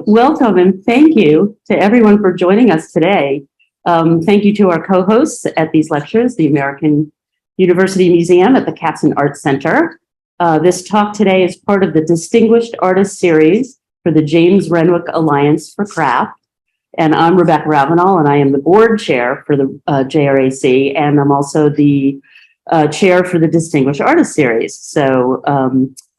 Welcome and thank you to everyone for joining us today. Thank you to our co-hosts at these lectures, the American University Museum at the Katzen Arts Center. This talk today is part of the Distinguished Artist Series for the James Renwick Alliance for Craft. And I'm Rebecca Ravenel, and I am the board chair for the JRAC, and I'm also the chair for the Distinguished Artist Series. So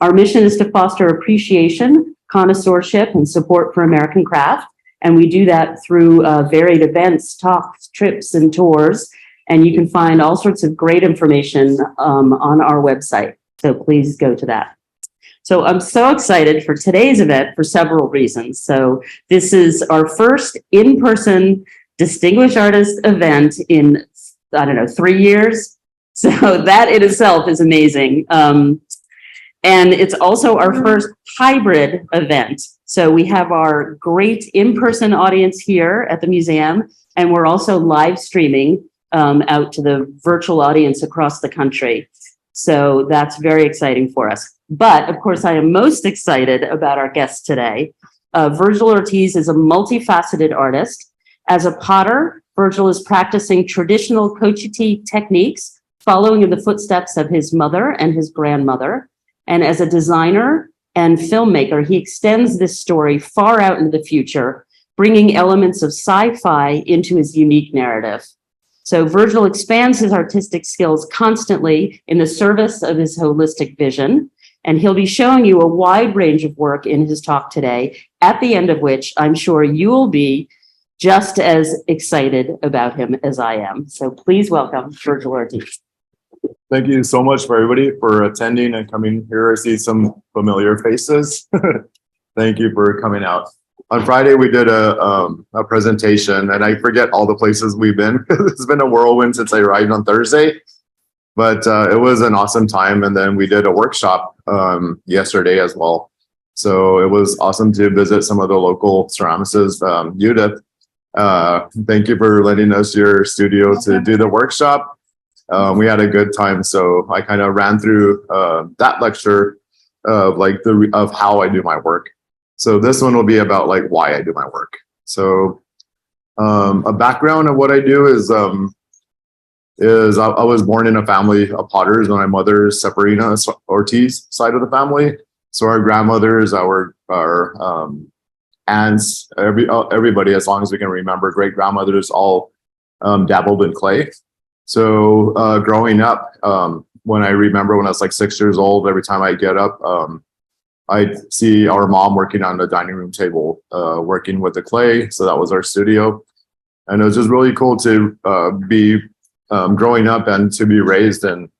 our mission is to foster appreciation, connoisseurship, and support for American craft. And we do that through varied events, talks, trips, and tours. And you can find all sorts of great information on our website. So please go to that. So I'm so excited for today's event for several reasons. So this is our first in-person Distinguished Artist event in, 3 years. So that in itself is amazing. And it's also our first hybrid event. So we have our great in-person audience here at the museum, and we're also live streaming out to the virtual audience across the country. So that's very exciting for us. But of course, I am most excited about our guest today. Virgil Ortiz is a multifaceted artist. As a potter, Virgil is practicing traditional kochiti techniques, following in the footsteps of his mother and his grandmother. And as a designer and filmmaker, he extends this story far out into the future, bringing elements of sci-fi into his unique narrative. So Virgil expands his artistic skills constantly in the service of his holistic vision. And he'll be showing you a wide range of work in his talk today, at the end of which I'm sure you'll be just as excited about him as I am. So please welcome Virgil Ortiz. Thank you so much for everybody for attending and coming here. I see some familiar faces. Thank you for coming out. On Friday, we did a presentation, and I forget all the places we've been. It's been a whirlwind since I arrived on Thursday, but it was an awesome time. And then we did a workshop yesterday as well. So it was awesome to visit some of the local ceramicists. Judith, thank you for letting us your studio to do the workshop. We had a good time, so I kind of ran through that lecture of how I do my work. So this one will be about like why I do my work. So a background of what I do is I was born in a family of potters on my mother's Separina Ortiz side of the family. So our grandmothers, our aunts, everybody, as long as we can remember, great grandmothers all dabbled in clay. So growing up, when I remember when I was like 6 years old, every time I get up, I'd see our mom working on the dining room table, working with the clay. So that was our studio. And it was just really cool to be growing up and to be raised in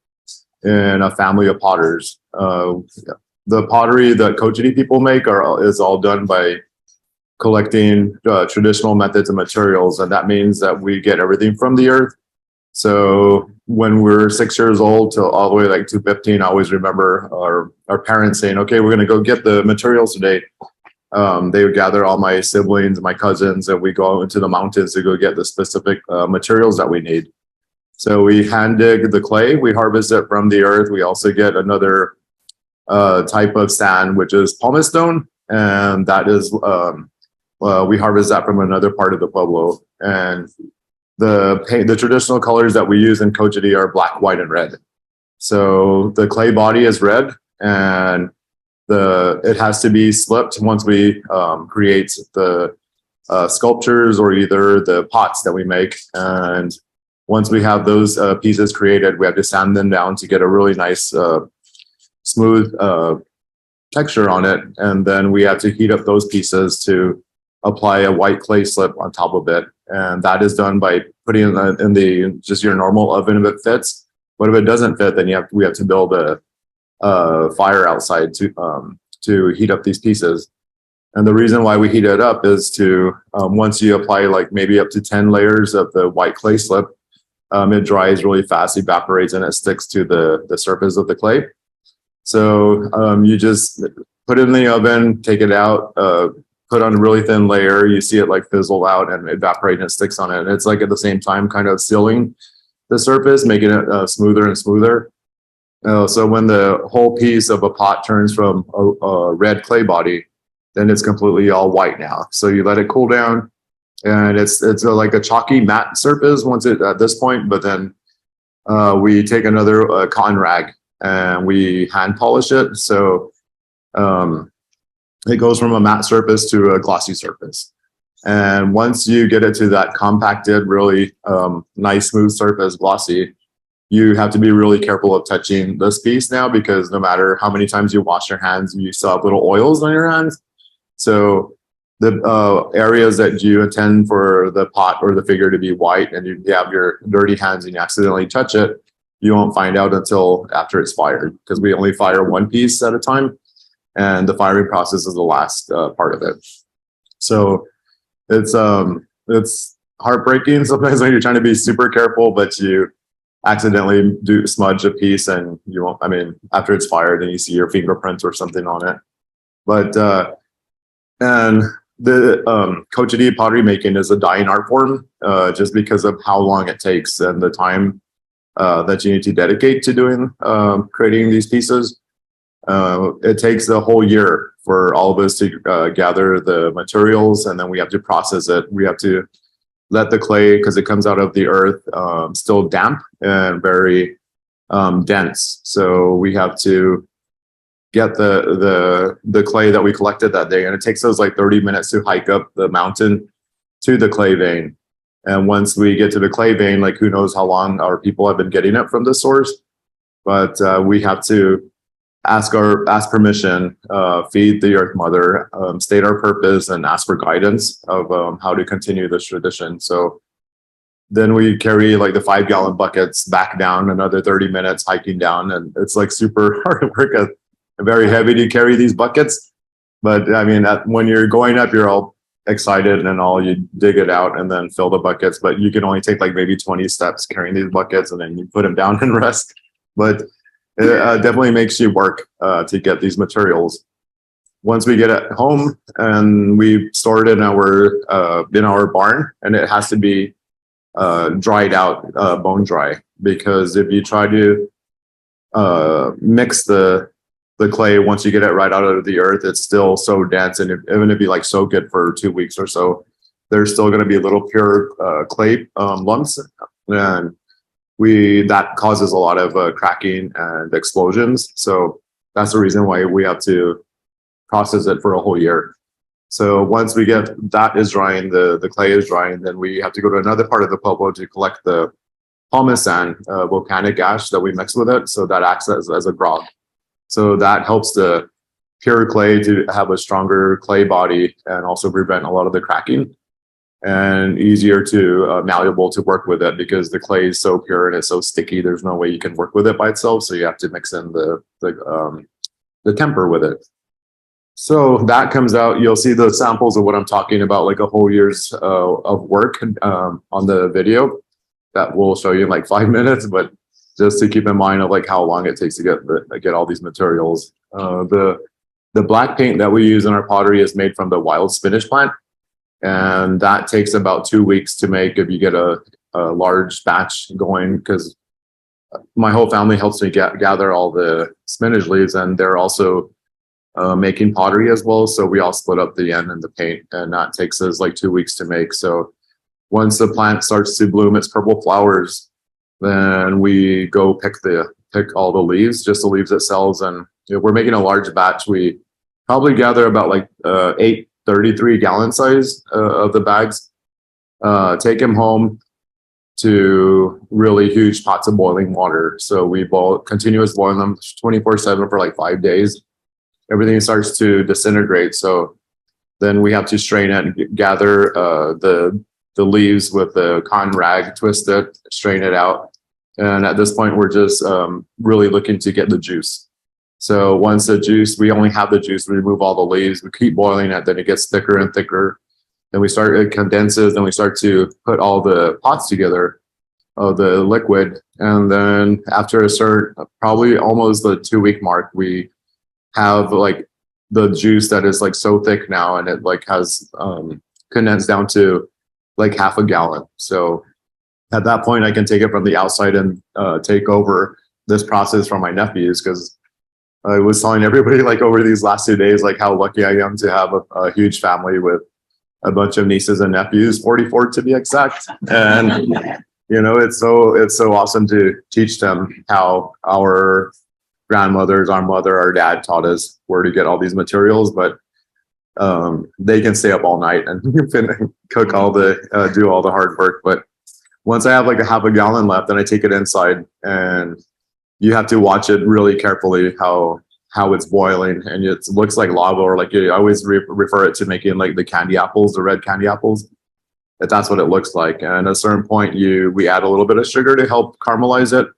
a family of potters. The pottery that kochiti people make is all done by collecting traditional methods and materials. And that means that we get everything from the earth. So when we're 6 years old till all the way like to 15, I always remember our parents saying, okay, we're going to go get the materials today. They would gather all my siblings, my cousins, and we go into the mountains to go get the specific materials that we need. So we hand dig the clay, we harvest it from the earth. We also get another type of sand, which is pumice stone. And that is, we harvest that from another part of the Pueblo. And the traditional colors that we use in kochiti are black, white, and red. So the clay body is red, and it has to be slipped once we create the sculptures or either the pots that we make. And once we have those pieces created, we have to sand them down to get a really nice, smooth texture on it. And then we have to heat up those pieces to apply a white clay slip on top of it. And that is done by putting it in the just your normal oven if it fits. But if it doesn't fit, then we have to build a fire outside to heat up these pieces. And the reason why we heat it up is to once you apply like maybe up to 10 layers of the white clay slip, it dries really fast, evaporates, and it sticks to the surface of the clay. So you just put it in the oven, take it out, put on a really thin layer. You see it like fizzle out and evaporate, and it sticks on it. And it's like at the same time kind of sealing the surface, making it smoother and smoother. So when the whole piece of a pot turns from a red clay body then it's completely all white now. So you let it cool down, and it's like a chalky matte surface once it at this point. But then we take another cotton rag and we hand polish it. So it goes from a matte surface to a glossy surface. And once you get it to that compacted, really nice, smooth surface, glossy, you have to be really careful of touching this piece now, because no matter how many times you wash your hands, you still have little oils on your hands. So the areas that you intend for the pot or the figure to be white, and you have your dirty hands and you accidentally touch it, you won't find out until after it's fired, because we only fire one piece at a time, and the firing process is the last part of it. So it's heartbreaking sometimes when you're trying to be super careful, but you accidentally do smudge a piece, and you won't, I mean, after it's fired and you see your fingerprints or something on it. But and the cochineal pottery making is a dying art form, just because of how long it takes and the time that you need to dedicate to doing creating these pieces. It takes a whole year for all of us to gather the materials, and then we have to process it. We have to let the clay, because it comes out of the earth, still damp and very dense. So we have to get the clay that we collected that day, and it takes us like 30 minutes to hike up the mountain to the clay vein. And once we get to the clay vein, like who knows how long our people have been getting it from the source, but we have to ask permission, feed the Earth Mother, state our purpose, and ask for guidance of how to continue this tradition. So then we carry like the 5-gallon buckets back down, another 30 minutes hiking down, and it's like super hard work, very heavy to carry these buckets. But I mean, when you're going up, you're all excited and all, you dig it out and then fill the buckets, but you can only take like maybe 20 steps carrying these buckets, and then you put them down and rest. But it definitely makes you work to get these materials. Once we get it home, and we store it in our barn, and it has to be dried out, bone dry, because if you try to mix the clay, once you get it right out of the earth, it's still so dense, and even if you like soak it for 2 weeks or so, there's still going to be little pure clay lumps, and that causes a lot of cracking and explosions. So that's the reason why we have to process it for a whole year. So once we get that is drying, the clay is drying, then we have to go to another part of the pueblo to collect the pumice sand, volcanic ash that we mix with it. So that acts as a grog. So that helps the pure clay to have a stronger clay body, and also prevent a lot of the cracking, and easier to malleable to work with it, because the clay is so pure and it's so sticky. There's no way you can work with it by itself. So you have to mix in the temper with it. So that comes out. You'll see the samples of what I'm talking about, like a whole year's of work on the video that will show you in like 5 minutes. But just to keep in mind of like how long it takes to get all these materials. The black paint that we use in our pottery is made from the wild spinach plant. And that takes about 2 weeks to make if you get a large batch going, because my whole family helps me gather all the spinach leaves, and they're also making pottery as well. So we all split up the end and the paint, and that takes us like 2 weeks to make. So once the plant starts to bloom its purple flowers, then we go pick all the leaves, just the leaves itself. And if we're making a large batch, we probably gather about like 8 33-gallon size of the bags, take them home to really huge pots of boiling water. So we continuous boil them 24/7 for like 5 days. Everything starts to disintegrate. So then we have to strain it and gather the leaves with the cotton rag, twist it, strain it out. And at this point, we're just really looking to get the juice. So once we only have the juice, we remove all the leaves, we keep boiling it, then it gets thicker and thicker. Then it condenses, then we start to put all the pots together of the liquid. And then after probably almost the 2-week mark, we have like the juice that is like so thick now, and it like has condensed down to like half a gallon. So at that point, I can take it from the outside and take over this process from my nephews, because I was telling everybody like over these last 2 days, like how lucky I am to have a huge family with a bunch of nieces and nephews, 44 to be exact. And, you know, it's so awesome to teach them how our grandmothers, our mother, our dad taught us where to get all these materials, but they can stay up all night and cook do all the hard work. But once I have like a half a gallon left, then I take it inside, and you have to watch it really carefully how it's boiling, and it looks like lava, or like I always refer it to making like the candy apples, the red candy apples. That's what it looks like. And at a certain point, we add a little bit of sugar to help caramelize it.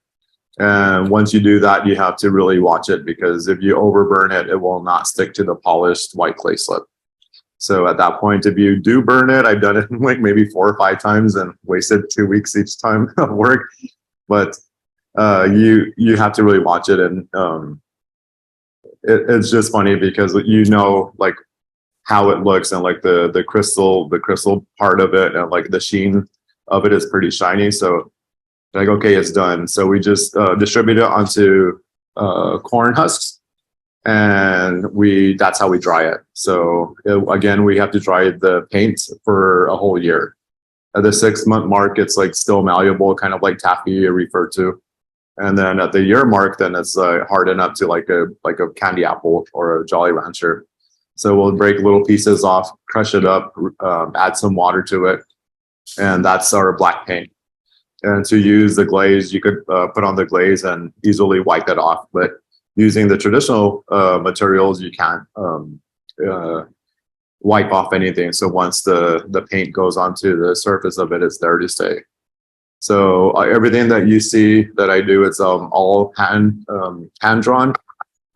And once you do that, you have to really watch it, because if you overburn it, it will not stick to the polished white clay slip. So at that point, if you do burn it, I've done it like maybe 4 or 5 times and wasted 2 weeks each time of work. But you have to really watch it, and it's just funny because like how it looks, and like the crystal part of it, and like the sheen of it is pretty shiny. So like, okay, it's done. So we just distribute it onto corn husks, and that's how we dry it. So again, we have to dry the paint for a whole year. At the 6-month mark, it's like still malleable, kind of like taffy you referred to. And then at the year mark, then it's hardened up to like a candy apple or a Jolly Rancher. So we'll break little pieces off, crush it up, add some water to it, and that's our black paint. And to use the glaze, you could put on the glaze and easily wipe it off. But using the traditional materials, you can't wipe off anything. So once the paint goes onto the surface of it, it's there to stay. So everything that you see that I do, it's all hand drawn.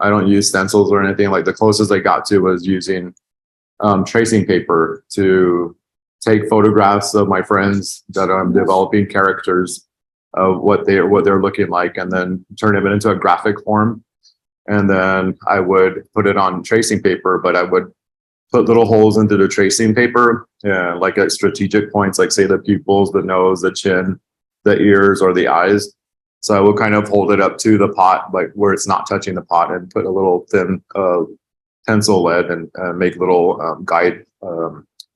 I don't use stencils or anything. Like the closest I got to was using tracing paper to take photographs of my friends that I'm developing characters of what they're looking like, and then turn them into a graphic form. And then I would put it on tracing paper, but I would put little holes into the tracing paper, like at strategic points, like say the pupils, the nose, the chin, the ears, or the eyes. So I will kind of hold it up to the pot, like where it's not touching the pot, and put a little thin pencil lead and make little guide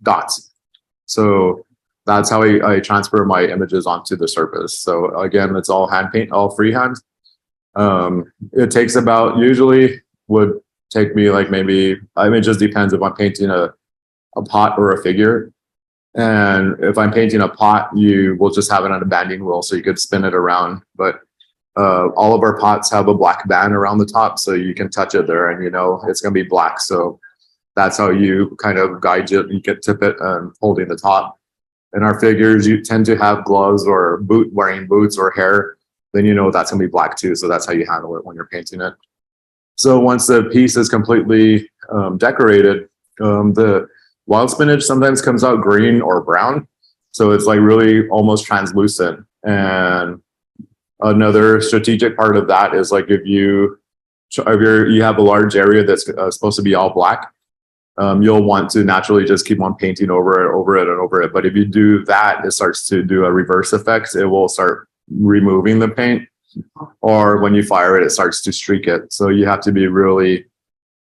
dots. So that's how I transfer my images onto the surface. So again, it's all hand paint, all freehand. It takes usually would take me like maybe, it just depends if I'm painting a pot or a figure. And if I'm painting a pot, you will just have it on a banding wheel, so you could spin it around. But all of our pots have a black band around the top, so you can touch it there and it's going to be black. So that's how you kind of guide it. You can tip it holding the top. In our figures, you tend to have gloves or wearing boots or hair, then that's going to be black too. So that's how you handle it when you're painting it. So once the piece is completely decorated, the wild spinach sometimes comes out green or brown. So it's like really almost translucent. And another strategic part of that is like if you have a large area that's supposed to be all black, you'll want to naturally just keep on painting over it. But if you do that, it starts to do a reverse effect. It will start removing the paint, or when you fire it, it starts to streak it. So you have to be really,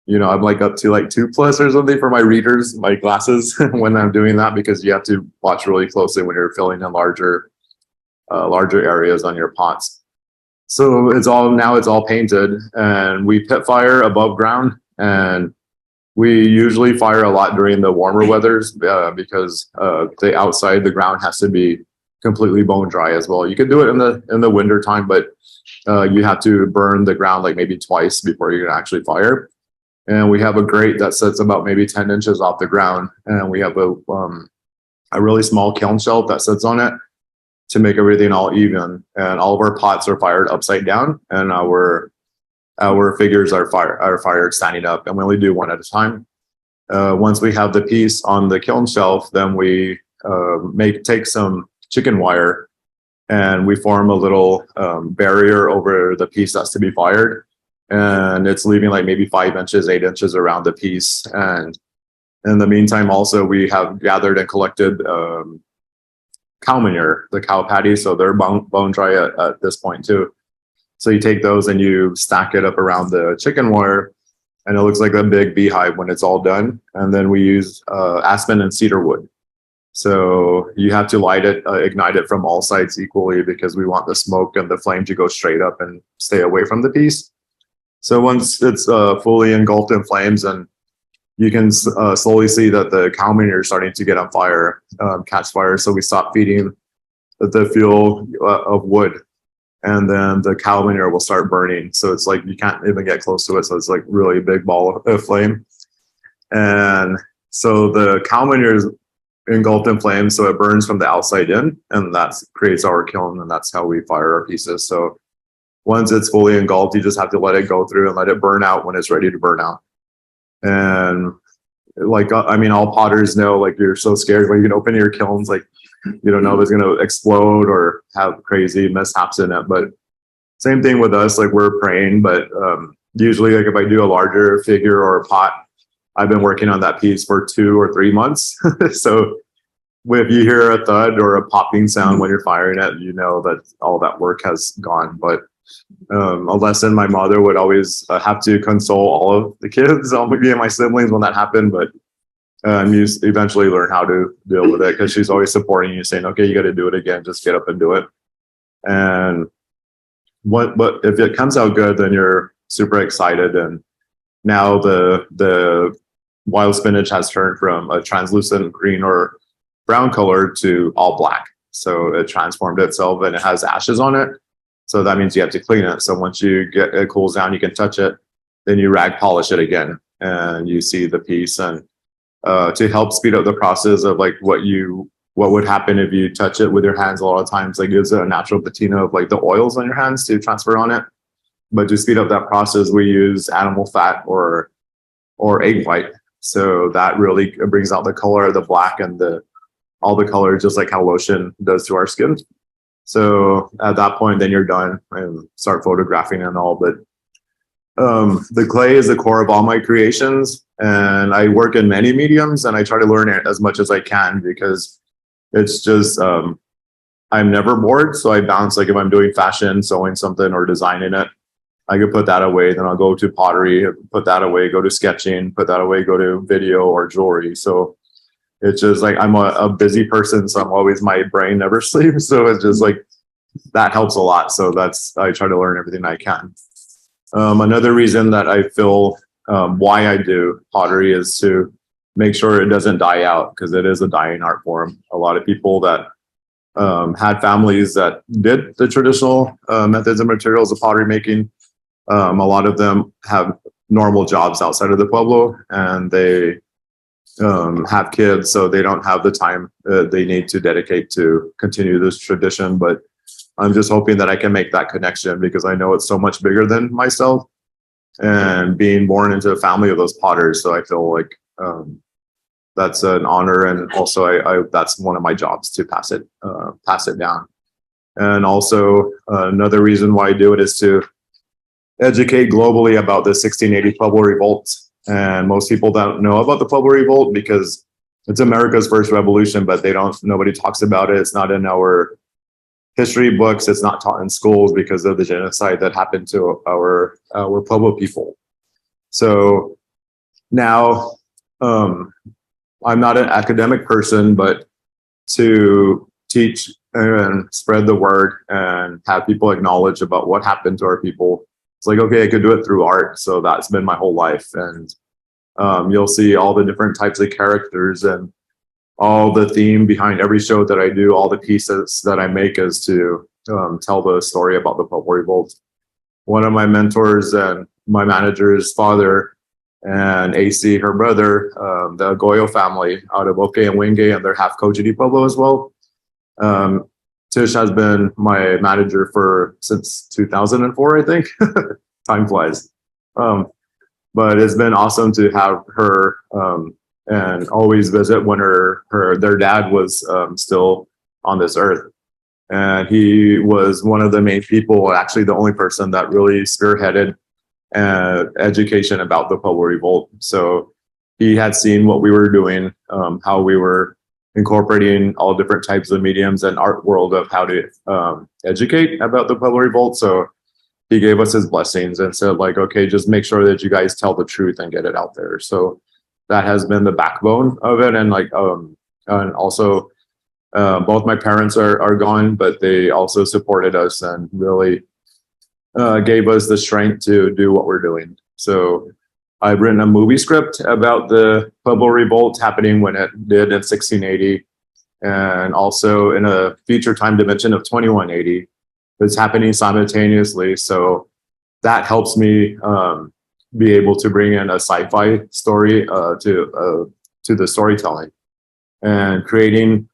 I'm like up to like 2+ or something for my readers, my glasses when I'm doing that, because you have to watch really closely when you're filling in larger areas on your pots. So it's all painted, and we pit fire above ground, and we usually fire a lot during the warmer weathers because the outside, the ground has to be completely bone dry as well. You can do it in the winter time, but you have to burn the ground like maybe twice before you can actually fire. And we have a grate that sits about maybe 10 inches off the ground, and we have a really small kiln shelf that sits on it to make everything all even. And all of our pots are fired upside down, and our figures are fired standing up, and we only do one at a time. Once we have the piece on the kiln shelf, then we take some chicken wire, and we form a little barrier over the piece that's to be fired, and it's leaving like maybe 5 inches, 8 inches around the piece. And in the meantime, also we have gathered and collected cow manure, the cow patties, so they're bone dry at this point too. So you take those and you stack it up around the chicken wire, and it looks like a big beehive when it's all done. And then we use aspen and cedar wood. So you have to light it, ignite it from all sides equally, because we want the smoke and the flame to go straight up and stay away from the piece. So once it's fully engulfed in flames, and you can slowly see that the cow manure is starting to get on fire, catch fire. So we stop feeding the fuel of wood, and then the cow manure will start burning. So it's like you can't even get close to it. So it's like really a big ball of flame. And so the cow manure is engulfed in flames, so it burns from the outside in, and that creates our kiln, and that's how we fire our pieces. So once it's fully engulfed, you just have to let it go through and let it burn out when it's ready to burn out. And like, I mean, all potters know, like, you're so scared when you can open your kilns, like, you don't know if it's going to explode or have crazy mishaps in it. But same thing with us, like, we're praying, but usually, like, if I do a larger figure or a pot, I've been working on that piece for 2 or 3 months. So if you hear a thud or a popping sound when you're firing it, you know that all that work has gone. But a lesson my mother would always have to console all of the kids, all me and my siblings, when that happened. But you eventually learn how to deal with it, because she's always supporting you, saying, okay, you got to do it again, just get up and do it. And but if it comes out good, then you're super excited. And now the wild spinach has turned from a translucent green or brown color to all black. So it transformed itself, and it has ashes on it. So that means you have to clean it. So once you get it cools down, you can touch it, then you rag polish it again, and you see the piece. And to help speed up the process of like what would happen if you touch it with your hands, a lot of times, like, gives it a natural patina of like the oils on your hands to transfer on it. But to speed up that process, we use animal fat or egg white. So that really brings out the color of the black and all the color, just like how lotion does to our skin. So at that point, then you're done and start photographing and all. But the clay is the core of all my creations, and I work in many mediums, and I try to learn it as much as I can, because it's just I'm never bored. So I bounce, like, if I'm doing fashion, sewing something or designing it, I could put that away, then I'll go to pottery, put that away, go to sketching, put that away, go to video or jewelry. So it's just like, I'm a busy person, so I'm always, my brain never sleeps. So it's just like, that helps a lot. So I try to learn everything I can. Another reason that I feel why I do pottery is to make sure it doesn't die out, because it is a dying art form. A lot of people that had families that did the traditional methods and materials of pottery making, a lot of them have normal jobs outside of the pueblo, and they have kids, so they don't have the time they need to dedicate to continue this tradition. But I'm just hoping that I can make that connection, because I know it's so much bigger than myself, and being born into a family of those potters. So I feel like that's an honor, and also I that's one of my jobs, to pass it down. And also another reason why I do it is to educate globally about the 1680 Pueblo Revolt. And most people don't know about the Pueblo Revolt because it's America's first revolution, but nobody talks about it. It's not in our history books. It's not taught in schools because of the genocide that happened to our Pueblo people. So now I'm not an academic person, but to teach and spread the word and have people acknowledge about what happened to our people, it's like, okay, I could do it through art. So that's been my whole life. And you'll see all the different types of characters and all the theme behind every show that I do, all the pieces that I make is to tell the story about the Pueblo Revolt. One of my mentors and my manager's father and AC, her brother, the Goyo family out of Oke and Wingate, and they're half Kojiti Pueblo as well. Tish has been my manager since 2004, I think. Time flies. But it's been awesome to have her and always visit when their dad was still on this earth. And he was one of the main people, actually the only person that really spearheaded education about the Pueblo Revolt. So he had seen what we were doing, how we were incorporating all different types of mediums and art world of how to educate about the Pueblo Revolt. So he gave us his blessings and said like, okay, just make sure that you guys tell the truth and get it out there. So that has been the backbone of it. And like, and also, both my parents are gone, but they also supported us and really gave us the strength to do what we're doing. So I've written a movie script about the Pueblo Revolt happening when it did in 1680, and also in a future time dimension of 2180. It's happening simultaneously. So that helps me be able to bring in a sci-fi story to the storytelling, and creating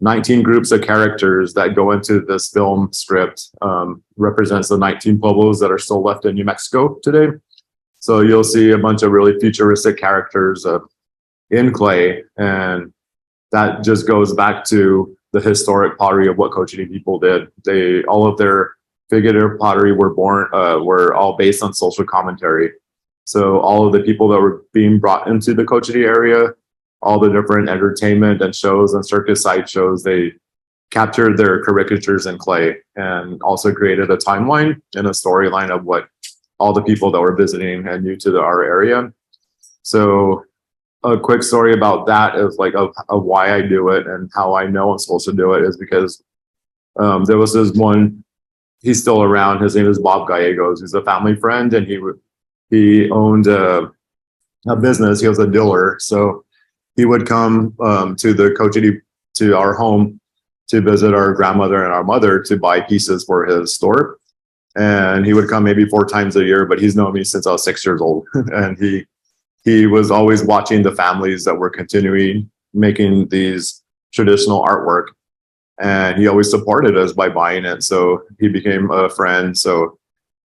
19 groups of characters that go into this film script represents the 19 pueblos that are still left in New Mexico today. So you'll see a bunch of really futuristic characters in clay, and that just goes back to the historic pottery of what Cochiti people did. All of their figurative pottery were all based on social commentary. So all of the people that were being brought into the Cochiti area, all the different entertainment and shows and circus side shows, they captured their caricatures in clay and also created a timeline and a storyline of what all the people that were visiting and new to our area. So a quick story about that is like of why I do it and how I know I'm supposed to do it is because there was this one, he's still around, his name is Bob Gallegos. He's a family friend, and he owned a business. He was a dealer. So he would come to the Cochiti, to our home, to visit our grandmother and our mother to buy pieces for his store. And he would come maybe 4 times a year, but he's known me since I was 6 years old. And he was always watching the families that were continuing making these traditional artwork. And he always supported us by buying it. So he became a friend. So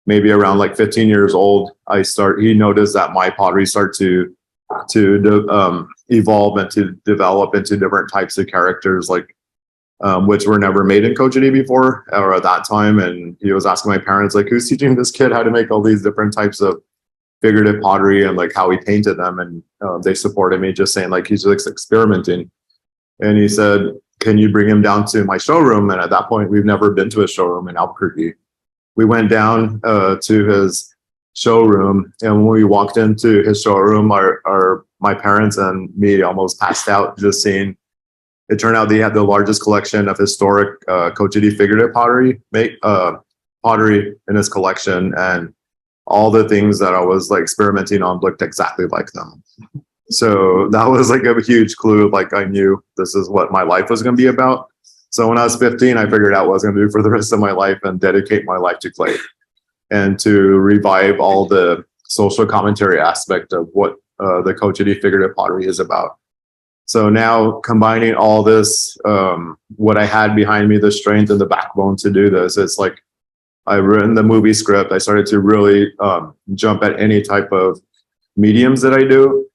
maybe around like 15 years old, he noticed that my pottery started to evolve and to develop into different types of characters, like which were never made in Cochiti before or at that time. And he was asking my parents, like, who's teaching this kid how to make all these different types of figurative pottery and like how he painted them. And they supported me, just saying like, he's just experimenting. And he said, can you bring him down to my showroom? And at that point, we've never been to a showroom in Albuquerque. We went down to his showroom, and when we walked into his showroom, my parents and me almost passed out just seeing. It turned out they had the largest collection of historic Cochiti figurative pottery in his collection, and all the things that I was like experimenting on looked exactly like them. So that was like a huge clue. Like I knew this is what my life was going to be about. So when I was 15, I figured out what I was going to do for the rest of my life and dedicate my life to clay and to revive all the social commentary aspect of what the Cochiti figurative pottery is about. So now combining all this, what I had behind me, the strength and the backbone to do this, it's like I've written the movie script. I started to really jump at any type of mediums that I do,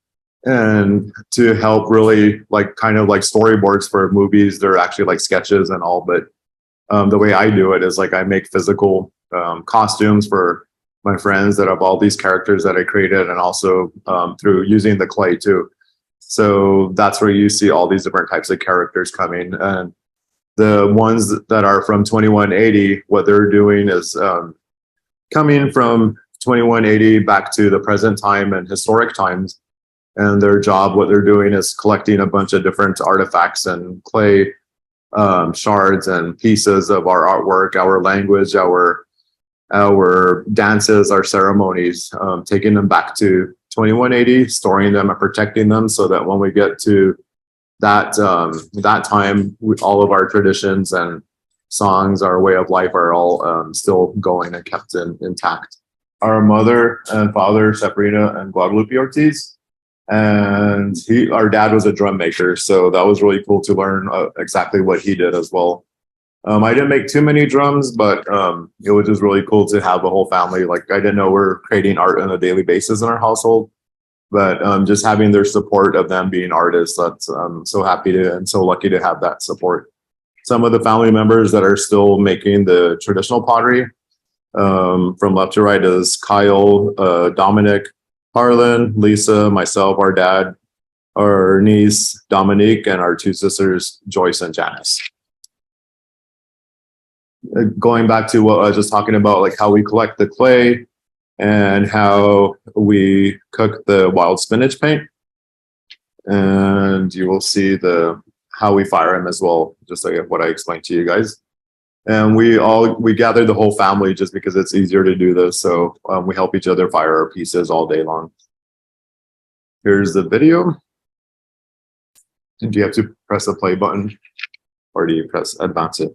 and to help really like kind of like storyboards for movies. They're actually like sketches and all, but the way I do it is like I make physical costumes for my friends that have all these characters that I created, and also through using the clay too. So that's where you see all these different types of characters coming. And the ones that are from 2180, what they're doing is coming from 2180 back to the present time and historic times. And their job, what they're doing is collecting a bunch of different artifacts and clay shards and pieces of our artwork, our language, our dances, our ceremonies, taking them back to 2180, storing them and protecting them so that when we get to that time, all of our traditions and songs, our way of life are all still going and kept intact. Our mother and father, Sabrina and Guadalupe Ortiz, and our dad was a drum maker, so that was really cool to learn exactly what he did as well. I didn't make too many drums, but it was just really cool to have the whole family. Like I didn't know we're creating art on a daily basis in our household, but just having their support of them being artists, that's I'm so happy to and so lucky to have that support. Some of the family members that are still making the traditional pottery, from left to right, is Kyle, Dominic, Harlan, Lisa, myself, our dad, our niece, Dominique, and our 2 sisters, Joyce and Janice. going back to what I was just talking about, like how we collect the clay and how we cook the wild spinach paint. And you will see how we fire them as well, just like what I explained to you guys. And we gathered the whole family just because it's easier to do this. So we help each other fire our pieces all day long. Here's the video. Do you have to press the play button or do you press advance it?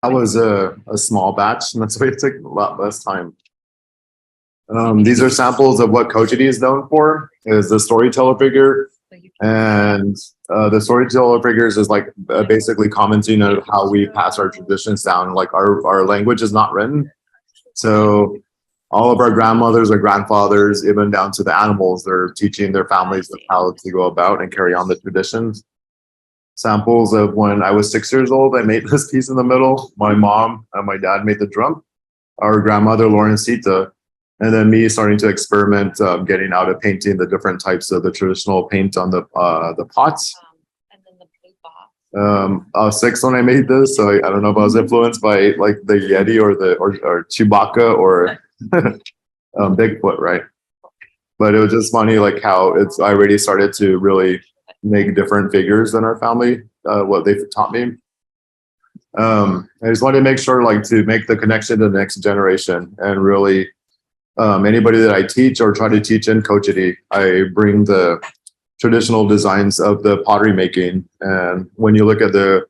That was a small batch, and that's why it took a lot less time. These are samples of what Cochiti is known for, is the storyteller figure. And the storyteller figures is like basically commenting on how we pass our traditions down. Like our language is not written. So all of our grandmothers or grandfathers, even down to the animals, they're teaching their families how to go about and carry on the traditions. Samples of when I was 6 years old, I made this piece in the middle. My mom and my dad made the drum. Our grandmother, Laurencita, and then me starting to experiment, getting out of painting the different types of the traditional paint on the pots. And then the blue box. I was 6 when I made this, so I don't know if I was influenced by like the Yeti or Chewbacca or Bigfoot, right? But it was just funny, like how I already started to really make different figures in our family, what they've taught me. I just wanted to make sure, like, to make the connection to the next generation, and really anybody that I teach or try to teach in Cochiti, I bring the traditional designs of the pottery making. And when you look at the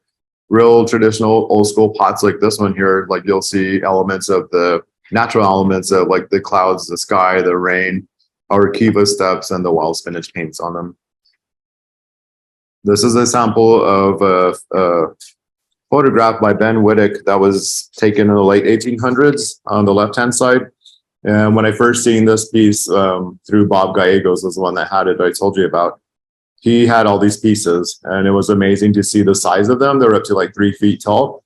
real traditional old school pots like this one here, like you'll see elements of the natural elements of like the clouds, the sky, the rain, our kiva steps, and the wild spinach paints on them. This is a sample of photograph by Ben Wittick that was taken in the late 1800s on the left-hand side. And when I first seen this piece through Bob Gallegos, was the one that had it that I told you about. He had all these pieces, and it was amazing to see the size of them. They're up to like 3 feet tall.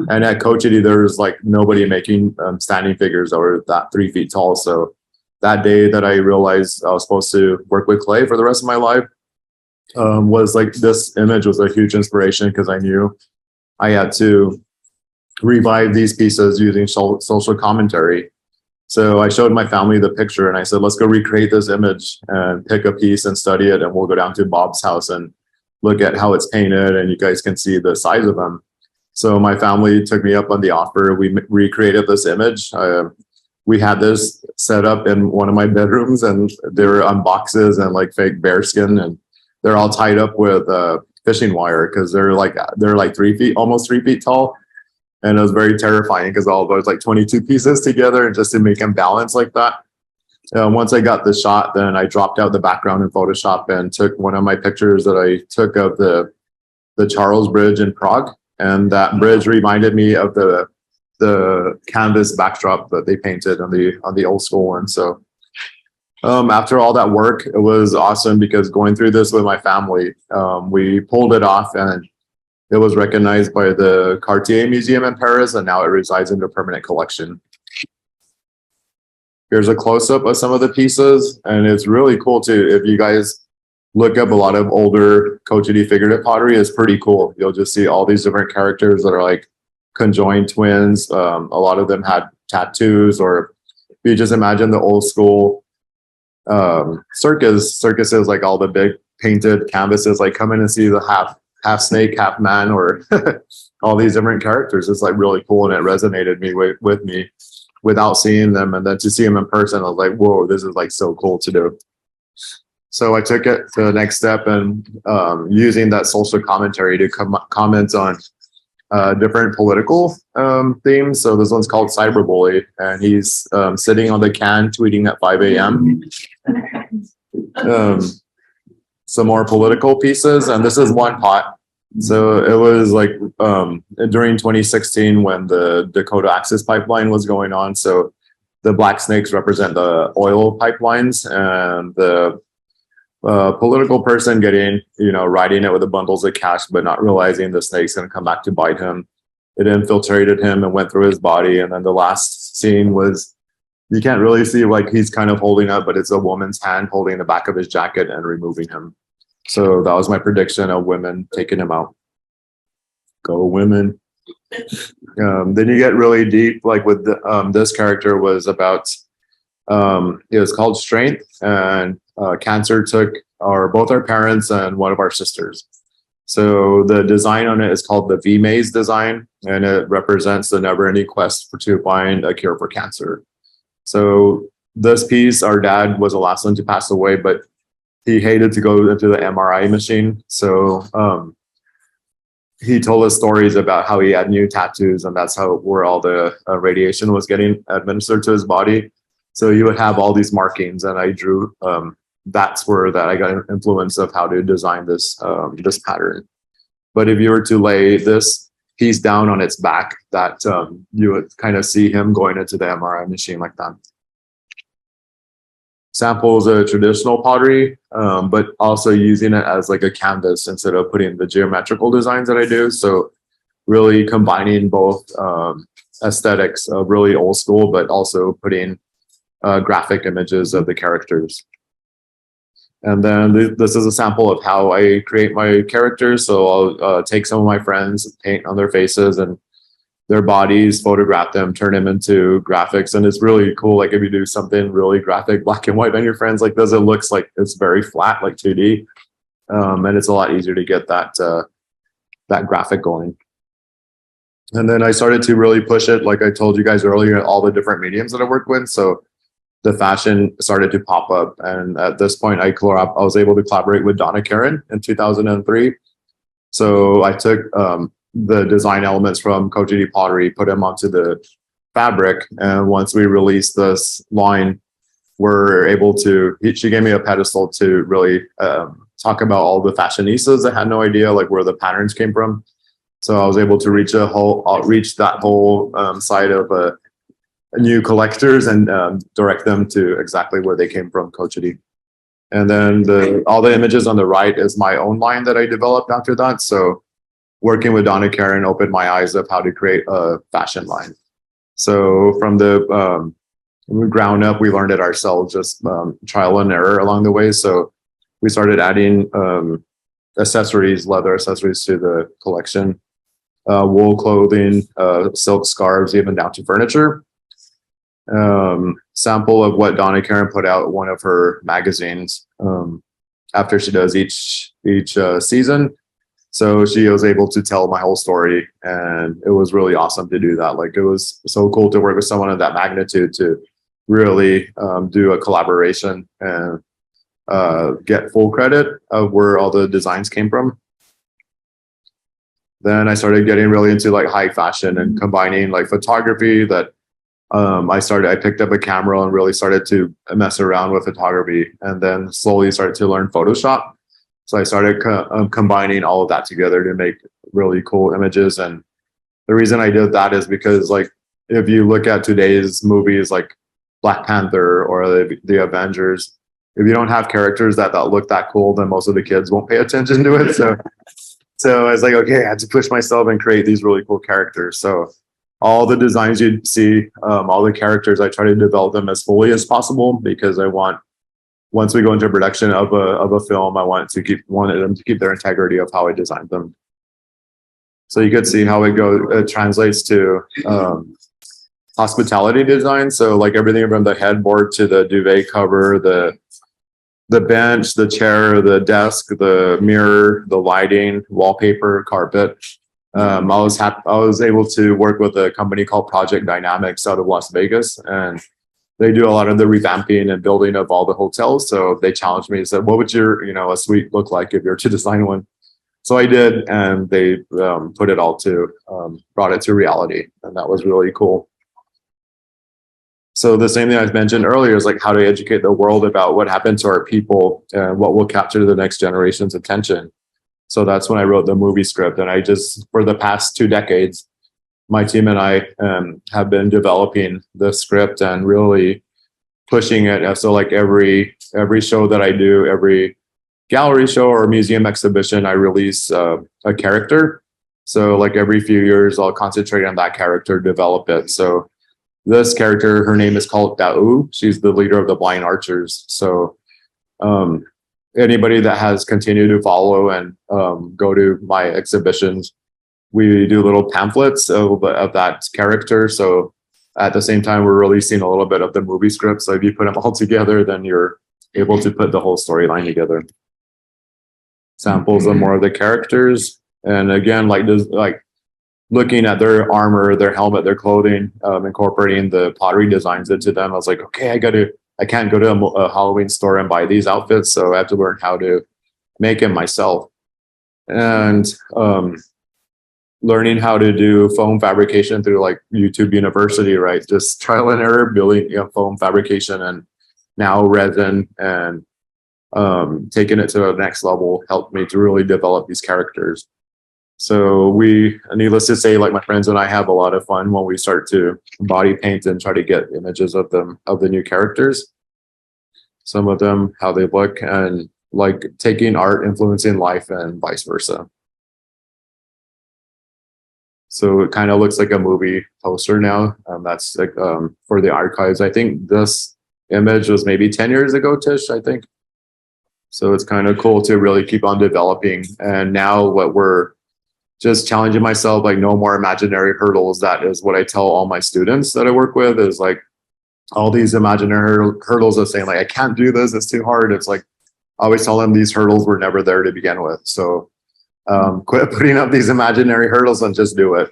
And at Cochiti, there's like nobody making standing figures that were that 3 feet tall. So that day that I realized I was supposed to work with clay for the rest of my life, was like this image was a huge inspiration because I knew I had to revive these pieces using social commentary. So I showed my family the picture and I said, let's go recreate this image and pick a piece and study it. And we'll go down to Bob's house and look at how it's painted and you guys can see the size of them. So my family took me up on the offer. We recreated this image. We had this set up in one of my bedrooms and they were on boxes and like fake bear skin, and they're all tied up with fishing wire because they're like 3 feet, almost 3 feet tall. And it was very terrifying because all those like 22 pieces together and just to make them balance like that. Once I got the shot, then I dropped out the background in Photoshop and took one of my pictures that I took of the Charles Bridge in Prague. And that bridge reminded me of the canvas backdrop that they painted on the old school one. So after all that work, it was awesome because going through this with my family, we pulled it off and it was recognized by the Cartier Museum in Paris, and now it resides in the permanent collection. Here's a close-up of some of the pieces, and it's really cool too. If you guys look up a lot of older Cochiti figurative pottery, it's pretty cool. You'll just see all these different characters that are like conjoined twins. A lot of them had tattoos, or if you just imagine the old school circuses, like all the big painted canvases, like come in and see the half snake, half man, or all these different characters. It's like really cool, and it resonated with me without seeing them. And then to see them in person, I was like, whoa, this is like so cool to do. So I took it to the next step and using that social commentary to comment on different political themes. So this one's called Cyberbully, and he's sitting on the can tweeting at 5 a.m. Some more political pieces, and this is one pot. So it was like during 2016 when the Dakota Access Pipeline was going on. So the black snakes represent the oil pipelines, and the political person getting, riding it with the bundles of cash, but not realizing the snake's going to come back to bite him. It infiltrated him and went through his body. And then the last scene was, you can't really see, like he's kind of holding up, but it's a woman's hand holding the back of his jacket and removing him. So that was my prediction of women taking him out. Go women. Then you get really deep, like with this character was about, it was called Strength, and cancer took both our parents and one of our sisters. So the design on it is called the V-Maze design, and it represents the never-ending quest to find a cure for cancer. So this piece, our dad was the last one to pass away, but he hated to go into the MRI machine. So he told us stories about how he had new tattoos, and that's where all the radiation was getting administered to his body. So he would have all these markings, and I drew. That's where I got an influence of how to design this this pattern. But if you were to lay this piece down on its back, that you would kind of see him going into the MRI machine like that. Samples of traditional pottery, but also using it as like a canvas instead of putting the geometrical designs that I do. So really combining both aesthetics of really old school, but also putting graphic images of the characters. And then this is a sample of how I create my characters. So I'll take some of my friends, paint on their faces and their bodies, photograph them, turn them into graphics. And it's really cool. Like if you do something really graphic, black and white on your friends like this, it looks like it's very flat, like 2D. And it's a lot easier to get that graphic going. And then I started to really push it, like I told you guys earlier, all the different mediums that I work with. So the fashion started to pop up. And at this point, I was able to collaborate with Donna Karen in 2003. So I took the design elements from Cochiti pottery, put them onto the fabric. And once we released this line, we're able to, she gave me a pedestal to really talk about all the fashionistas that had no idea like where the patterns came from. So I was able to reach that whole side of new collectors and direct them to exactly where they came from, Coachity. And then all the images on the right is my own line that I developed after that. So working with Donna Karen opened my eyes of how to create a fashion line. So from the ground up, we learned it ourselves, just trial and error along the way. So we started adding accessories, leather accessories to the collection, wool clothing, silk scarves, even down to furniture. Sample of what Donna Karen put out one of her magazines after she does each season. So she was able to tell my whole story, and it was really awesome to do that. Like, it was so cool to work with someone of that magnitude to really do a collaboration and get full credit of where all the designs came from. Then I started getting really into like high fashion and combining like photography that I picked up a camera and really started to mess around with photography, and then slowly started to learn Photoshop. So I started combining all of that together to make really cool images. And the reason I did that is because, like, if you look at today's movies like Black Panther or the Avengers, if you don't have characters that look that cool, then most of the kids won't pay attention to it. So I was like, okay, I had to push myself and create these really cool characters. So all the designs you see, all the characters, I try to develop them as fully as possible, because I want, once we go into production of a film, I wanted them to keep their integrity of how I designed them. So you could see how it translates to hospitality design. So like everything from the headboard to the duvet cover, the bench, the chair, the desk, the mirror, the lighting, wallpaper, carpet. I was able to work with a company called Project Dynamics out of Las Vegas, and they do a lot of the revamping and building of all the hotels. So they challenged me and said, what would your, a suite look like if you're to design one? So I did, and they put it all brought it to reality. And that was really cool. So the same thing I mentioned earlier is like how to educate the world about what happened to our people and what will capture the next generation's attention. So that's when I wrote the movie script. And for the past 2 decades, my team and I have been developing the script and really pushing it. So like every show that I do, every gallery show or museum exhibition, I release a character. So like every few years, I'll concentrate on that character, develop it. So this character, her name is called Da'u. She's the leader of the Blind Archers. So anybody that has continued to follow and go to my exhibitions, we do little pamphlets of that character. So at the same time, we're releasing a little bit of the movie script. So if you put them all together, then you're able to put the whole storyline together. Samples of more of the characters. And again, like looking at their armor, their helmet, their clothing, incorporating the pottery designs into them. I was like, okay, I can't go to a Halloween store and buy these outfits. So I have to learn how to make them myself. And learning how to do foam fabrication through like YouTube University, right? Just trial and error, building foam fabrication, and now resin, and taking it to the next level helped me to really develop these characters. So needless to say, like my friends and I have a lot of fun when we start to body paint and try to get images of the new characters. Some of them, how they look, and like taking art influencing life and vice versa. So it kind of looks like a movie poster now. That's like for the archives. I think this image was maybe 10 years ago, Tish, I think. So it's kind of cool to really keep on developing. And now what we're just challenging myself, like no more imaginary hurdles. That is what I tell all my students that I work with, is like all these imaginary hurdles of saying like, I can't do this, it's too hard. It's like, I always tell them these hurdles were never there to begin with. So quit putting up these imaginary hurdles and just do it.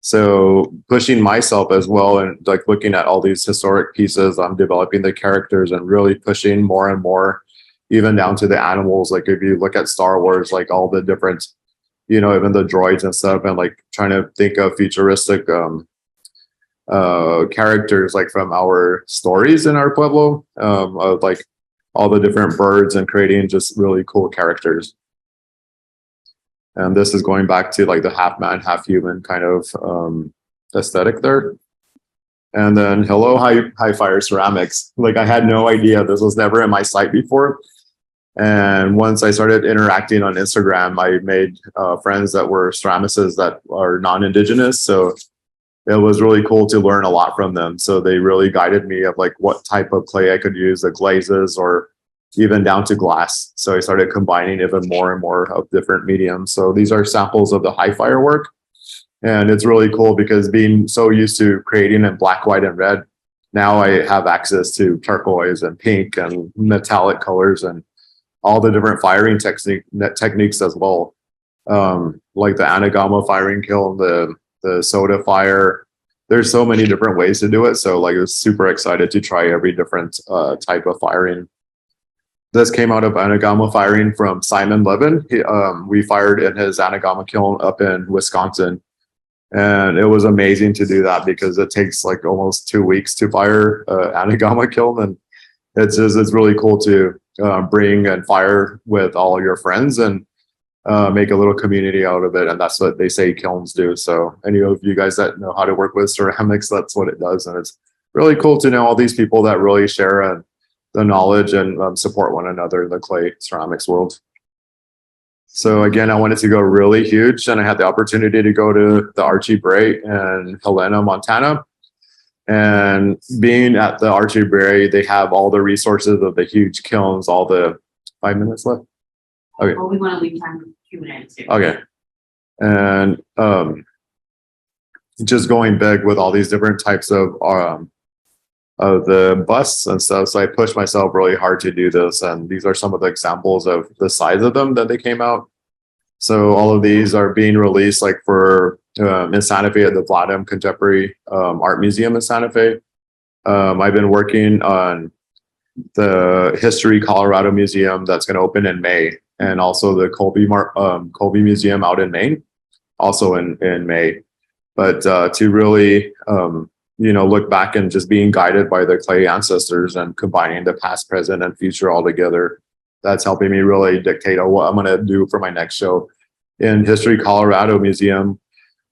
So pushing myself as well, and like looking at all these historic pieces, I'm developing the characters and really pushing more and more, even down to the animals. Like if you look at Star Wars, like all the different, even the droids and stuff, and like trying to think of futuristic characters like from our stories in our pueblo, of like all the different birds, and creating just really cool characters. And this is going back to like the half man, half human kind of aesthetic there. And then hello, high fire ceramics. Like I had no idea, this was never in my site before. And once I started interacting on Instagram, I made friends that were ceramicists that are non-Indigenous. So it was really cool to learn a lot from them. So they really guided me of like what type of clay I could use, the glazes or even down to glass. So I started combining even more and more of different mediums. So these are samples of the high fire work. And it's really cool because being so used to creating in black, white, and red, now I have access to turquoise and pink and metallic colors and all the different firing techniques as well. Like the anagama firing kiln, the soda fire. There's so many different ways to do it. So like I was super excited to try every different type of firing. This came out of anagama firing from Simon Levin. We fired in his anagama kiln up in Wisconsin. And it was amazing to do that because it takes like almost 2 weeks to fire anagama kiln. And it's really cool to bring and fire with all your friends and make a little community out of it. And that's what they say kilns do. So any of you guys that know how to work with ceramics, that's what it does. And it's really cool to know all these people that really share the knowledge and support one another in the clay ceramics world. So again, I wanted to go really huge, and I had the opportunity to go to the Archie Bray in Helena, Montana. And being at the Archie Bray, they have all the resources of the huge kilns, all the 5 minutes left. Okay. Well, we want to leave time for Q&A too. Okay. And just going big with all these different types of the busts and stuff. So I pushed myself really hard to do this. And these are some of the examples of the size of them that they came out. So all of these are being released like for in Santa Fe at the Vladimir Contemporary Art Museum in Santa Fe. I've been working on the History Colorado Museum that's going to open in May, and also the Colby Museum out in Maine, also in May. But to really look back and just being guided by the clay ancestors and combining the past, present, and future all together, that's helping me really dictate what I'm going to do for my next show. In History Colorado Museum,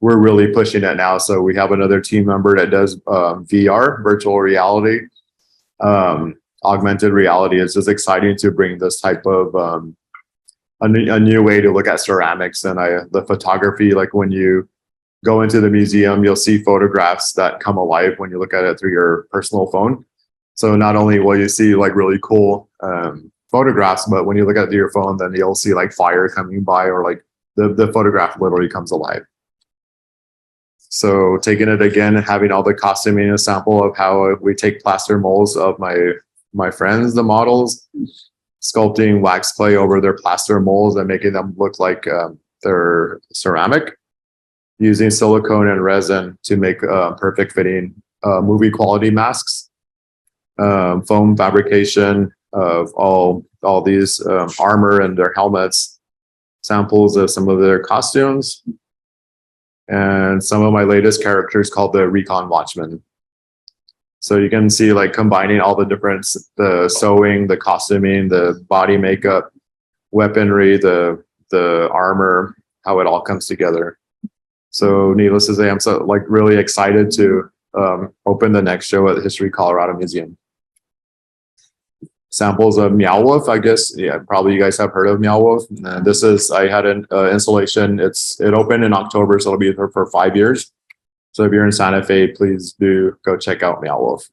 we're really pushing it now. So we have another team member that does VR, virtual reality, augmented reality. It's just exciting to bring this type of a new way to look at ceramics and the photography. Like when you go into the museum, you'll see photographs that come alive when you look at it through your personal phone. So not only will you see like really cool photographs, but when you look at it through your phone, then you'll see like fire coming by, or like the photograph literally comes alive. So taking it again and having all the costuming, a sample of how we take plaster molds of my friends, the models, sculpting wax clay over their plaster molds and making them look like they're ceramic, using silicone and resin to make perfect fitting movie quality masks, foam fabrication of all these armor and their helmets, samples of some of their costumes, and some of my latest characters called the Recon Watchman. So you can see like combining all the different, the sewing, the costuming, the body makeup, weaponry, the armor, how it all comes together. So needless to say, I'm so like really excited to open the next show at the History Colorado Museum. Samples of Meow Wolf, I guess. Yeah, probably you guys have heard of Meow Wolf. This is, I had an installation. It opened in October, so it'll be there for 5 years. So if you're in Santa Fe, please do go check out Meow Wolf.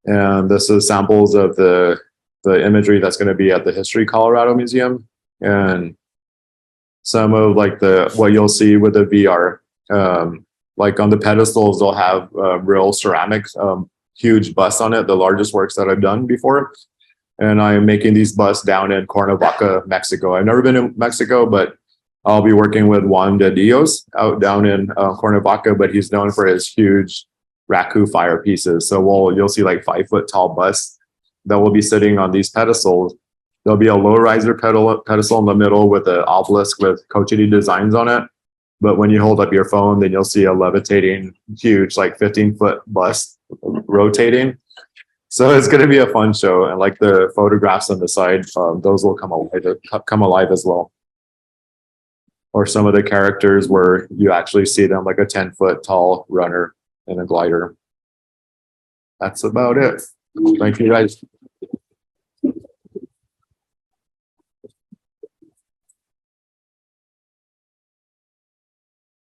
And this is samples of the imagery that's going to be at the History Colorado Museum, and some of like what you'll see with the VR. Like on the pedestals, they'll have real ceramics, huge busts on it, the largest works that I've done before. And I'm making these busts down in Cuernavaca, Mexico. I've never been to Mexico, but I'll be working with Juan de Dios out down in Cuernavaca, but he's known for his huge raku fire pieces. So you'll see like 5 foot tall busts that will be sitting on these pedestals. There'll be a low riser pedestal in the middle with an obelisk with cochiti designs on it. But when you hold up your phone, then you'll see a levitating, huge, like 15-foot bust rotating. So it's going to be a fun show. And like the photographs on the side, those will come alive as well. or some of the characters where you actually see them like a 10-foot tall runner in a glider. That's about it. Thank you guys.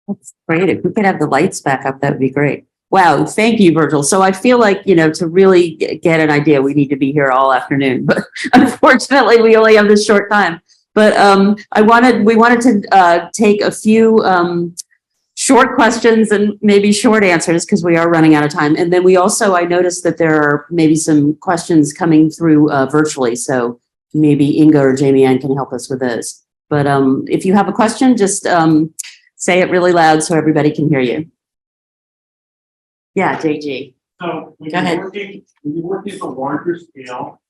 That's great. If we could have the lights back up, that would be great. Wow, thank you, Virgil. So I feel like, to really get an idea, we need to be here all afternoon, but unfortunately we only have this short time. But we wanted to take a few short questions and maybe short answers because we are running out of time. And then I noticed that there are maybe some questions coming through virtually. So maybe Inga or Jamie Ann can help us with those. But if you have a question, just say it really loud so everybody can hear you. Yeah, JG. So when Go ahead. you're working at a larger scale,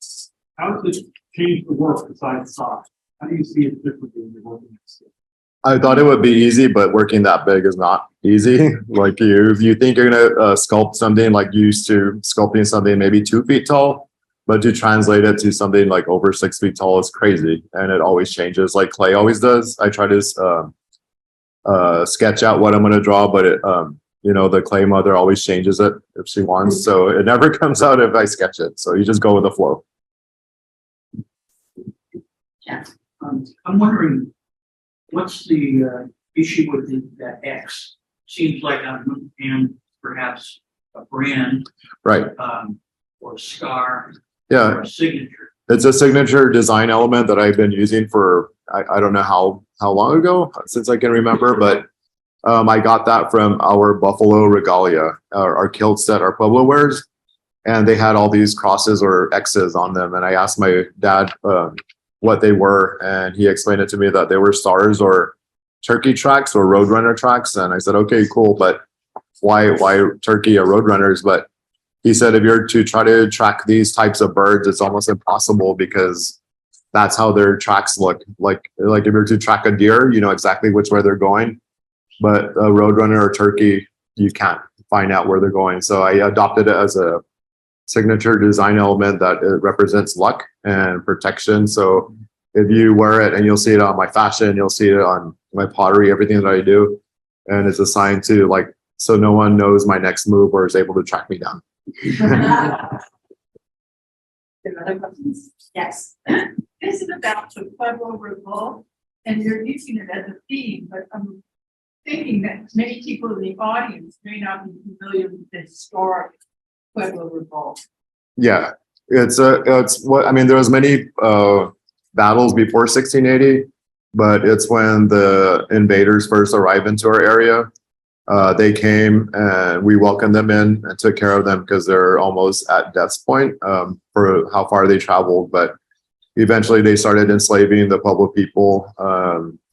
how does it change the work besides size? How do you see it differently when you're working at scale? I thought it would be easy, but working that big is not easy. Like you think you're gonna sculpt something like you used to sculpting something maybe 2 feet tall, but to translate it to something like over 6 feet tall is crazy, and it always changes, like clay always does. I try to sketch out what I'm gonna draw, but it the clay mother always changes it if she wants, so it never comes out if I sketch it. So you just go with the flow. Yeah. I'm wondering, what's the issue with that X? Seems like on one hand, perhaps a brand, Right. or a scar, Yeah. or a signature. It's a signature design element that I've been using for I don't know how long ago, since I can remember, but I got that from our Buffalo regalia, our kilt set our Pueblo wears, and they had all these crosses or X's on them. And I asked my dad what they were, and he explained it to me that they were stars or turkey tracks or roadrunner tracks. And I said, okay, cool, but why turkey or roadrunners? But he said, if you're to try to track these types of birds, it's almost impossible because that's how their tracks look. Like if you're to track a deer, you know exactly which way they're going. But a roadrunner or turkey, you can't find out where they're going. So I adopted it as a signature design element that it represents luck and protection. So if you wear it, and you'll see it on my fashion, you'll see it on my pottery, everything that I do, and it's a sign to so no one knows my next move or is able to track me down. Yes. This is about the Pueblo Revolt, and you're using it as a theme, but I'm thinking that many people in the audience may not be familiar with the historic Pueblo Revolt. Yeah, it's what I mean. There was many battles before 1680, but it's when the invaders first arrived into our area. They came and we welcomed them in and took care of them because they're almost at death's point for how far they traveled. But eventually they started enslaving the Pueblo people,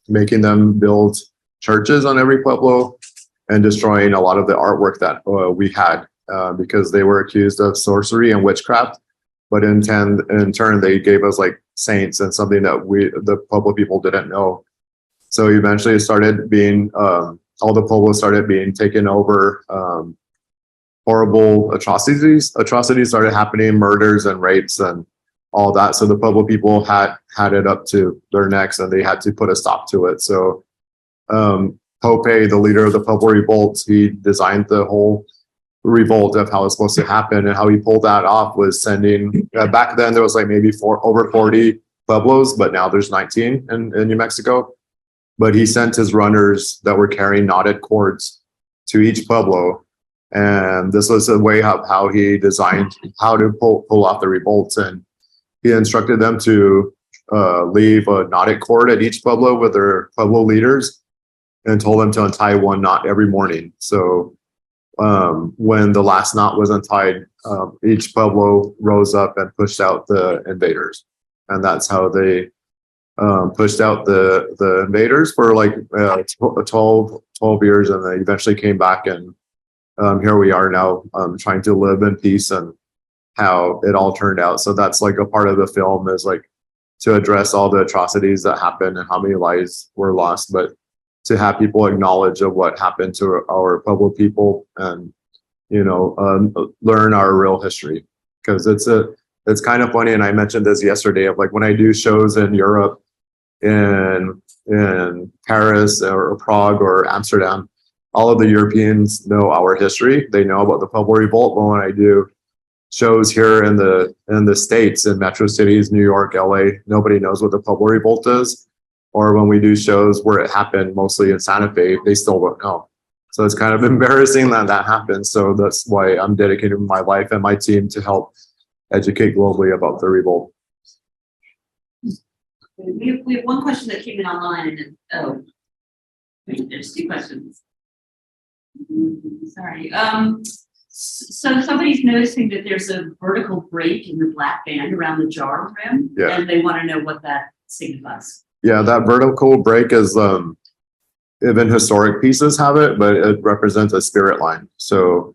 making them build churches on every Pueblo and destroying a lot of the artwork that we had because they were accused of sorcery and witchcraft. But in turn, they gave us like saints and something that the Pueblo people didn't know. So eventually it started being, all the Pueblo started being taken over. Horrible atrocities started happening, murders and rapes and all that. So the Pueblo people had it up to their necks and they had to put a stop to it. So Pope, the leader of the Pueblo revolt, he designed the whole revolt of how it's supposed to happen, and how he pulled that off was sending back then there was like maybe over 40 Pueblos, but now there's 19 in New Mexico. But he sent his runners that were carrying knotted cords to each Pueblo, and this was a way of how he designed how to pull off the revolt. And he instructed them to leave a knotted cord at each Pueblo with their Pueblo leaders, and told them to untie one knot every morning. So when the last knot was untied, each Pueblo rose up and pushed out the invaders. And that's how they pushed out the invaders for like 12 years. And they eventually came back, and here we are now trying to live in peace, and how it all turned out. So that's like a part of the film, is like to address all the atrocities that happened and how many lives were lost, but to have people acknowledge of what happened to our Pueblo people, and learn our real history. Because it's kind of funny, and I mentioned this yesterday, of like when I do shows in Europe, in Paris or Prague or Amsterdam, all of the Europeans know our history. They know about the Pueblo Revolt. But when I do shows here in the States, in metro cities, New York, LA, nobody knows what the Pueblo Revolt is. Or when we do shows where it happened, mostly in Santa Fe, they still don't know. So it's kind of embarrassing that that happens. So that's why I'm dedicating my life and my team to help educate globally about the revolt. We have one question that came in online, and wait, there's two questions. Sorry. So somebody's noticing that there's a vertical break in the black band around the jar rim, Yeah. and they want to know what that signifies. Yeah, that vertical break is even historic pieces have it, but it represents a spirit line. So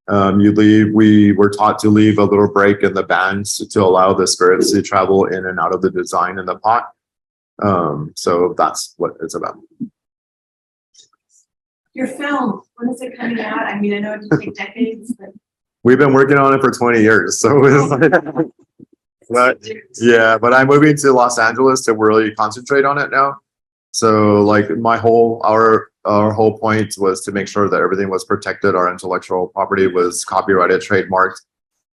we were taught to leave a little break in the bands to allow the spirits to travel in and out of the design in the pot. So that's what it's about. Your film, when is it coming out? I mean, I know it can take decades, but. We've been working on it for 20 years. So it's but I'm moving to Los Angeles to really concentrate on it now. So like our whole point was to make sure that everything was protected. Our intellectual property was copyrighted, trademarked.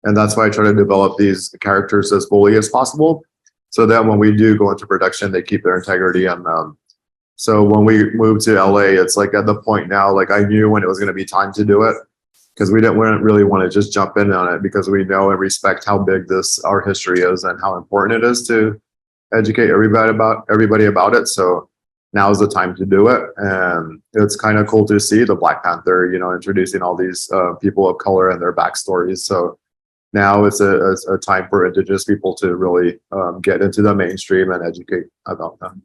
And that's why I try to develop these characters as fully as possible. So that when we do go into production, they keep their integrity. And so when we moved to LA, it's like at the point now, like I knew when it was going to be time to do it, because we didn't really want to just jump in on it, because we know and respect how big our history is and how important it is to educate everybody about it. So now is the time to do it. And it's kind of cool to see the Black Panther, introducing all these people of color and their backstories. So now it's a time for Indigenous people to really get into the mainstream and educate about them.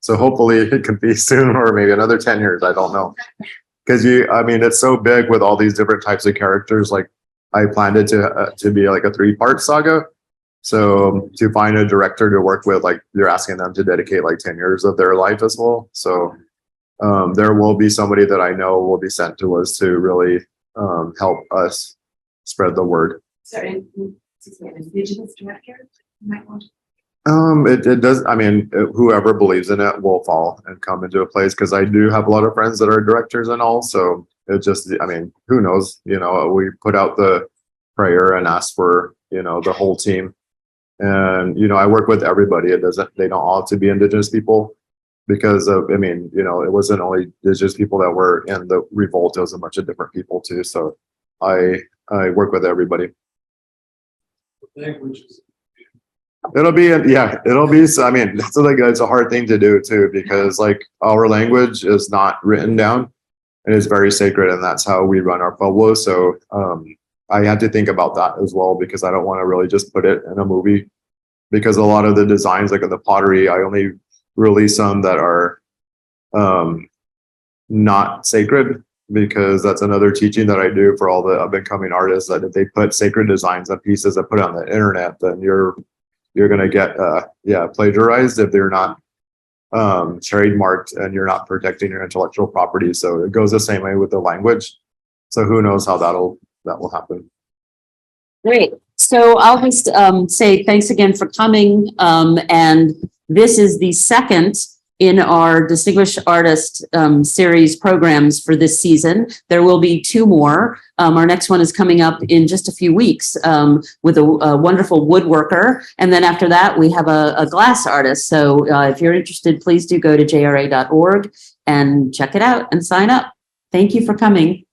So hopefully it can be soon, or maybe another 10 years. I don't know. Because it's so big with all these different types of characters. Like I planned it to be like a 3-part saga. So to find a director to work with, like you're asking them to dedicate like 10 years of their life as well. So there will be somebody that I know will be sent to us to really help us spread the word. Sorry, an Indigenous director? You might want to. It does. Whoever believes in it will fall and come into a place, because I do have a lot of friends that are directors and all. So it just, who knows? We put out the prayer and ask for, the whole team. And, I work with everybody. They don't all have to be Indigenous people, because of, it wasn't only Indigenous people that were in the revolt. It was a bunch of different people too. So I work with everybody. Languages. It'll be, that's like, it's a hard thing to do too, because like our language is not written down and it's very sacred, and that's how we run our pueblo. So I had to think about that as well, because I don't want to really just put it in a movie, because a lot of the designs, like in the pottery, I only release some that are not sacred, because that's another teaching that I do for all the up and coming artists, that if they put sacred designs on pieces that put on the internet, then you're going to get plagiarized if they're not trademarked and you're not protecting your intellectual property. So it goes the same way with the language. So who knows how that will happen. Great. So I'll just say thanks again for coming. And this is the second in our Distinguished Artist series programs for this season. There will be 2 more. Our next one is coming up in just a few weeks with a wonderful woodworker. And then after that, we have a glass artist. So if you're interested, please do go to jra.org and check it out and sign up. Thank you for coming.